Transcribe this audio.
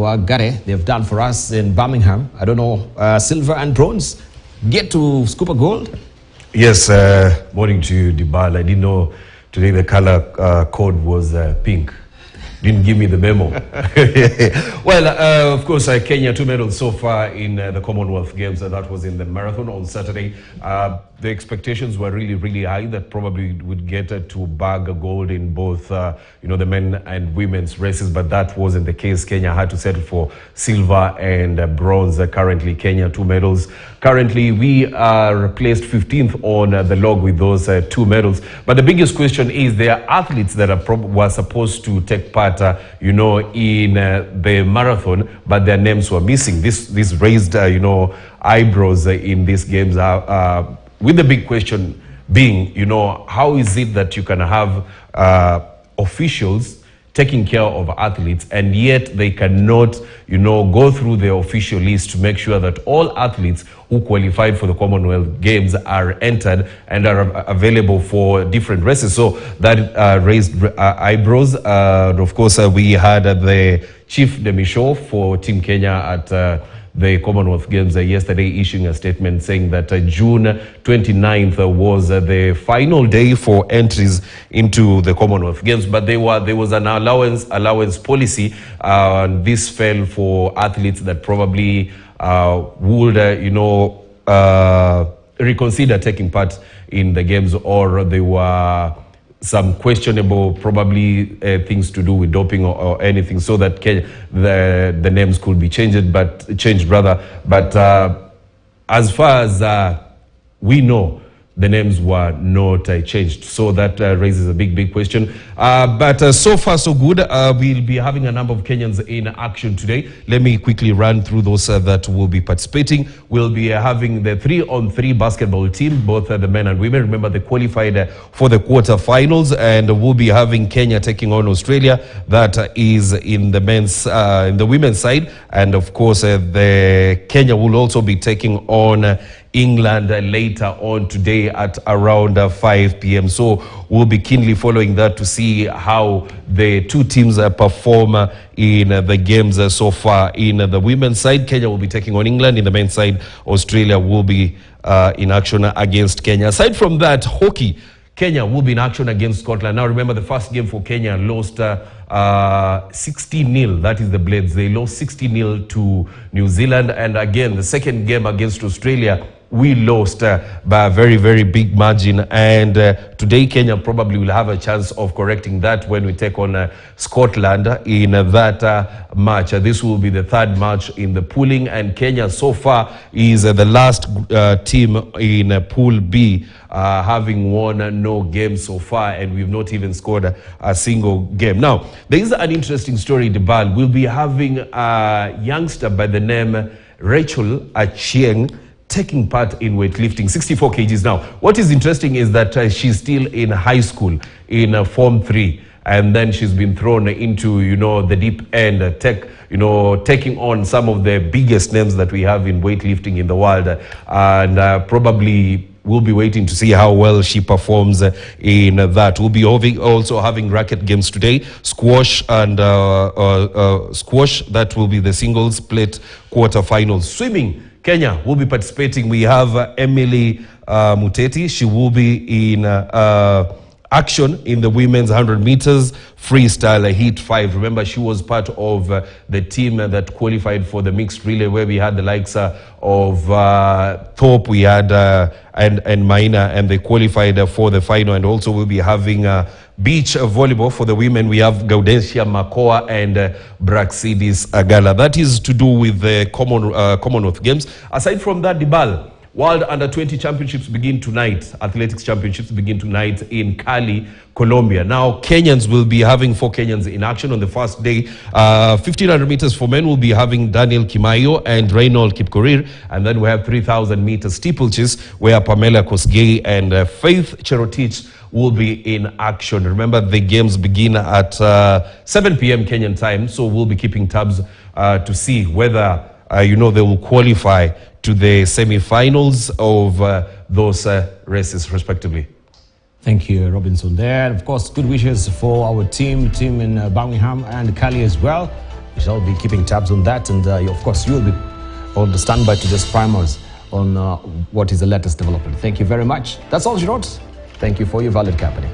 our Gare, they've done for us in Birmingham. I don't know, silver and bronze. Get to scoop a gold? Yes, morning to you, Dibal. I didn't know today the color code was pink. Didn't give me the memo. Well, of course, Kenya 2 medals so far in the Commonwealth Games, and that was in the marathon on Saturday. The expectations were really, really high that probably would get to bag a gold in both, the men and women's races, but that wasn't the case. Kenya had to settle for silver and bronze. Currently, Kenya 2 medals. Currently, we are placed 15th on the log with those 2 medals. But the biggest question is there are athletes that were supposed to take part, in the marathon, but their names were missing. This raised, eyebrows in these games. With the big question being, how is it that you can have officials taking care of athletes and yet they cannot, go through the official list to make sure that all athletes who qualified for the Commonwealth Games are entered and are available for different races. So that raised eyebrows. Of course, we had the Chief Demisho for Team Kenya at the Commonwealth Games yesterday issuing a statement saying that June 29th was the final day for entries into the Commonwealth Games, but there was an allowance policy. This fell for athletes that probably would reconsider taking part in the games, or they were some questionable probably things to do with doping or anything, so that the names could be changed. But as far as we know, the names were not changed. So that raises a big question. But so far, so good. We'll be having a number of Kenyans in action today. Let me quickly run through those that will be participating. We'll be having the 3-on-3 basketball team, both the men and women. Remember, they qualified for the quarterfinals, and we'll be having Kenya taking on Australia. That is in the in the women's side. And of course, the Kenya will also be taking on England later on today at around 5 p.m. So we'll be keenly following that to see how the two teams perform in the games so far. In the women's side, Kenya will be taking on England. In the men's side, Australia will be in action against Kenya. Aside from that, hockey, Kenya will be in action against Scotland. Now remember, the first game for Kenya lost 60-0. That is the Blades. They lost 60-0 to New Zealand. And again, the second game against Australia, we lost by a very, very big margin. And today, Kenya probably will have a chance of correcting that when we take on Scotland in that match. This will be the third match in the pooling. And Kenya so far is the last team in Pool B, having won no game so far. And we've not even scored a single game. Now, there is an interesting story, Debal. We'll be having a youngster by the name Rachel Achieng taking part in weightlifting, 64 kgs. Now, what is interesting is that she's still in high school, in Form 3, and then she's been thrown into, the deep end, taking on some of the biggest names that we have in weightlifting in the world, and probably we'll be waiting to see how well she performs in that. We'll be also having racket games today, squash and squash. That will be the singles split quarterfinals. Swimming, Kenya will be participating. We have Emily Muteti. She will be in action in the women's 100 meters freestyle heat 5. Remember, she was part of the team that qualified for the mixed relay, where we had the likes of Thorpe, we had and Maina, and they qualified for the final. And also we'll be having beach volleyball for the women. We have Gaudensia Makoa and Braxidis Agala. That is to do with the Commonwealth Games. Aside from that, Dibal, World Under-20 Championships begin tonight. Athletics Championships begin tonight in Cali, Colombia. Now, Kenyans will be having 4 Kenyans in action on the first day. 1,500 meters for men will be having Daniel Kimayo and Reynold Kipkorir. And then we have 3,000 meters steeplechase, where Pamela Kosgei and Faith Cherotich will be in action. Remember, the games begin at 7 p.m. Kenyan time, so we'll be keeping tabs to see whether, they will qualify to the semi-finals of those races, respectively. Thank you, Robinson there. And of course, good wishes for our team in Birmingham and Cali as well. We shall be keeping tabs on that, and of course, you'll be on the standby to just prime us on what is the latest development. Thank you very much. That's all she wrote. Thank you for your valid company.